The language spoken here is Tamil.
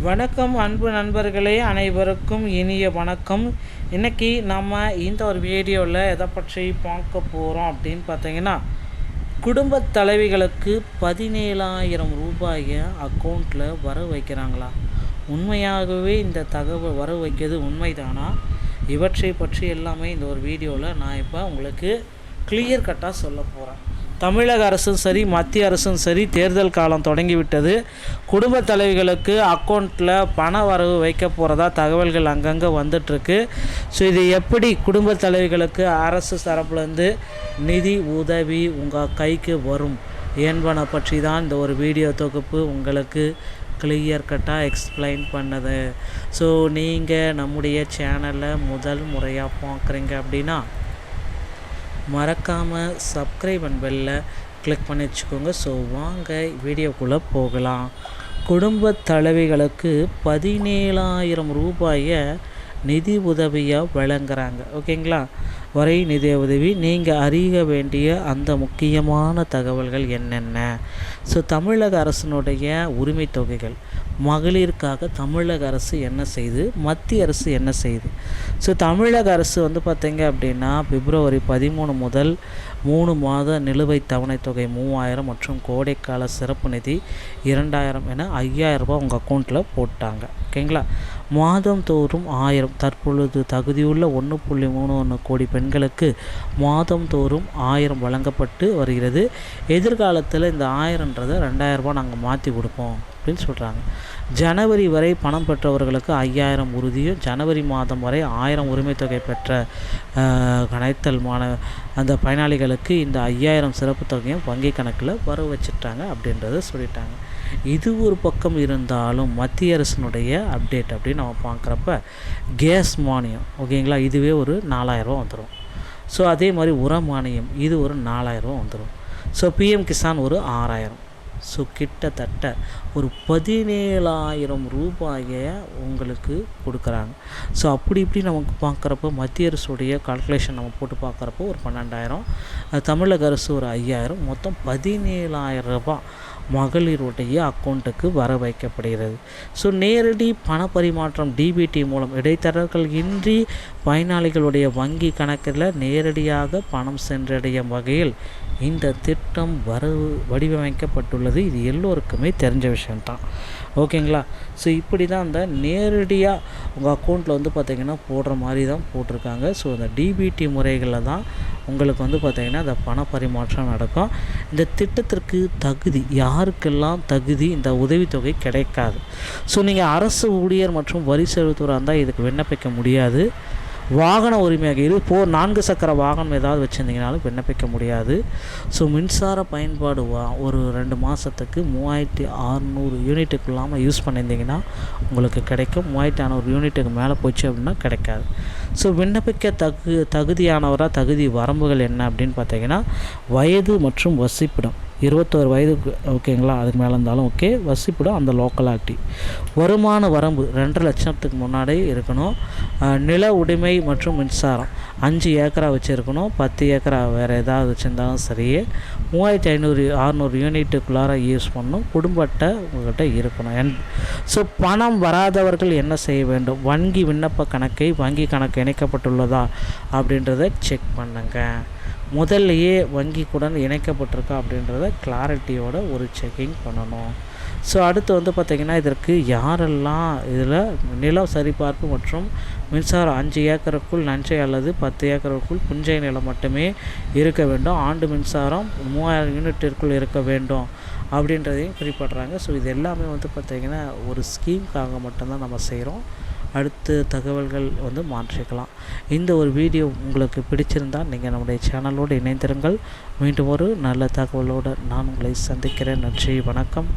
வணக்கம் அன்பு நண்பர்களே, அனைவருக்கும் இனிய வணக்கம். இன்றைக்கி நம்ம இந்த ஒரு வீடியோவில் எதை பற்றி பார்க்க போகிறோம் அப்படின்னு பார்த்தீங்கன்னா, குடும்ப தலைவிகளுக்கு 17,000 ரூபாயை அக்கௌண்ட்டில் வர வைக்கிறாங்களா? உண்மையாகவே இந்த தகவல் வர வைக்கிறது உண்மைதானா? இவற்றை பற்றி எல்லாமே இந்த ஒரு வீடியோவில் நான் இப்போ உங்களுக்கு கிளியர் கட்டாக சொல்ல போகிறேன். தமிழக அரசும் சரி, மத்திய அரசும் சரி, தேர்தல் காலம் தொடங்கிவிட்டது. குடும்ப தலைவிகளுக்கு அக்கௌண்ட்டில் பண வரவு வைக்க போகிறதா தகவல்கள் அங்கங்கே வந்துட்டுருக்கு. ஸோ இது எப்படி குடும்ப தலைவிகளுக்கு அரசு தரப்புலேருந்து நிதி உதவி உங்கள் கைக்கு வரும் என்பன பற்றி தான் இந்த ஒரு வீடியோ தொகுப்பு உங்களுக்கு கிளியர் கட்டாக எக்ஸ்பிளைன் பண்ணது. ஸோ நீங்கள் நம்முடைய சேனலில் முதல் முறையாக பார்க்குறீங்க அப்படின்னா மறக்காமல் சப்ஸ்கிரைப் அண்ட் பெல்ல கிளிக் பண்ணி வச்சுக்கோங்க. ஸோ வாங்க வீடியோக்குள்ளே போகலாம். குடும்ப தலைவிகளுக்கு 17,000 ரூபாயை நிதி உதவியாக வழங்குறாங்க. ஓகேங்களா? வரை நிதி உதவி. நீங்கள் அறிய வேண்டிய அந்த முக்கியமான தகவல்கள் என்னென்ன? ஸோ தமிழக அரசினுடைய உரிமை தொகைகள், மகளிருக்காக தமிழக அரசு என்ன செய்யுது, மத்திய அரசு என்ன செய்யுது? ஸோ தமிழக அரசு பார்த்திங்க அப்படின்னா பிப்ரவரி 13 முதல் 3 மாத நிலுவைத் தவணை தொகை 3,000 மற்றும் கோடைக்கால சிறப்பு நிதி 2,000 என 5,000 ரூபாய் உங்கள் அக்கௌண்ட்டில் போட்டாங்க. ஓகேங்களா? மாதந்தோறும் 1,000 தற்பொழுது தகுதியுள்ள 1.31 கோடி பெண்களுக்கு மாதந்தோறும் 1,000 வழங்கப்பட்டு வருகிறது. எதிர்காலத்தில் இந்த 1,000ன்றதை 2,000 ரூபாய் நாங்கள் மாற்றி கொடுப்போம் அப்படின்னு சொல்கிறாங்க. ஜனவரி வரை பணம் பெற்றவர்களுக்கு 5,000 உறுதியும், ஜனவரி மாதம் வரை 1,000 உரிமை தொகை பெற்ற கணைத்தல் அந்த பயனாளிகளுக்கு இந்த 5,000 சிறப்பு தொகையும் வங்கி கணக்கில் வர வச்சுட்டாங்க அப்படின்றத சொல்லிட்டாங்க. இது ஒரு பக்கம் இருந்தாலும் மத்திய அரசினுடைய அப்டேட் அப்படின்னு நம்ம பார்க்குறப்ப கேஸ் மானியம், ஓகேங்களா, இதுவே ஒரு 4,000 ரூபா வந்துடும். ஸோ அதே மாதிரி உர மானியம் இது ஒரு 4,000 ரூபா வந்துடும். ஸோ பிஎம் கிசான் ஒரு 6,000. ஸோ கிட்டத்தட்ட ஒரு 17,000 ரூபாயை உங்களுக்கு கொடுக்குறாங்க. ஸோ அப்படி இப்படி நமக்கு பார்க்குறப்போ மத்திய அரசுடைய கால்குலேஷன் நம்ம போட்டு பார்க்குறப்போ ஒரு 12,000, தமிழக அரசு ஒரு 5,000, மொத்தம் 17,000 ரூபாய் மகளிருடைய அக்கௌண்ட்டுக்கு வர வைக்கப்படுகிறது. ஸோ நேரடி பண பரிமாற்றம் டிபிடி மூலம் இடைத்தரகர்கள் இன்றி பயனாளிகளுடைய வங்கி கணக்கில் நேரடியாக பணம் சென்றடையும் வகையில் இந்த திட்டம் வடிவமைக்கப்பட்டுள்ளது. இது எல்லோருக்குமே தெரிஞ்ச விஷயம்தான். ஓகேங்களா? ஸோ இப்படி தான் அந்த நேரடியாக உங்கள் அக்கௌண்ட்டில் பார்த்திங்கன்னா போடுற மாதிரி தான் போட்டிருக்காங்க. ஸோ அந்த டிபிடி முறைகளில் தான் உங்களுக்கு பார்த்திங்கன்னா அந்த பண பரிமாற்றம் நடக்கும். இந்த திட்டத்திற்கு தகுதி யாருக்கெல்லாம் தகுதி இந்த உதவித்தொகை கிடைக்காது. ஸோ நீங்கள் அரசு ஊழியர் மற்றும் வரி செலுத்துவராக இருந்தால் இதுக்கு விண்ணப்பிக்க முடியாது. வாகன உரிமையாக 4 சக்கர வாகனம் ஏதாவது வச்சுருந்தீங்கனாலும் விண்ணப்பிக்க முடியாது. ஸோ மின்சார பயன்பாடு ஒரு 2 மாதத்துக்கு 3,600 யூனிட்டுக்கு இல்லாமல் யூஸ் பண்ணியிருந்தீங்கன்னா உங்களுக்கு கிடைக்கும். 3,600 யூனிட்டுக்கு மேலே போச்சு அப்படின்னா கிடைக்காது. ஸோ விண்ணப்பிக்க தகுதியானவராக தகுதி வரம்புகள் என்ன அப்படின்னு பார்த்தீங்கன்னா, வயது மற்றும் வசிப்பிடம் 21 வயதுக்கு, ஓகேங்களா, அதுக்கு மேலே இருந்தாலும் ஓகே. வசிப்பிடம் அந்த லோக்கலாலிட்டி. வருமான வரம்பு 2.5 லட்சத்துக்கு முன்னாடி இருக்கணும். நில உடைமை மற்றும் மின்சாரம் 5 ஏக்கரா வச்சுருக்கணும். 10 ஏக்கரா வேறு ஏதாவது வச்சுருந்தாலும் சரி. 3,500-600 யூனிட்டுக்குள்ளார யூஸ் பண்ணணும். குடும்ப அட்டை உங்கள்கிட்ட இருக்கணும். ஸோ பணம் வராதவர்கள் என்ன செய்ய வேண்டும்? வங்கி விண்ணப்ப கணக்கை வங்கி கணக்கு இணைக்கப்பட்டுள்ளதா அப்படின்றத செக் பண்ணுங்க. முதல்லையே வங்கிக்குடன் இணைக்கப்பட்டிருக்கா அப்படின்றத கிளாரிட்டியோட ஒரு செக்கிங் பண்ணணும். ஸோ அடுத்து பார்த்திங்கன்னா இதற்கு யாரெல்லாம் இதில் நிலம் சரிபார்ப்பு மற்றும் மின்சாரம் 5 ஏக்கருக்குள் நஞ்சை அல்லது 10 ஏக்கருக்குள் புஞ்சை நிலம் மட்டுமே இருக்க வேண்டும். ஆண்டு மின்சாரம் 3,000 யூனிட்டிற்குள் இருக்க வேண்டும் அப்படின்றதையும் குறிப்பிட்றாங்க. ஸோ இது எல்லாமே பார்த்திங்கன்னா ஒரு ஸ்கீமுக்காக மட்டும்தான் நம்ம செய்கிறோம். அடுத்த தகவல்கள் மாற்றிக்கலாம். இந்த ஒரு வீடியோ உங்களுக்கு பிடிச்சிருந்தால் நீங்கள் நம்முடைய சேனலோடு இணைந்திருங்கள். மீண்டும் ஒரு நல்ல தகவலோடு நான் உங்களை சந்திக்கிறேன். நன்றி, வணக்கம்.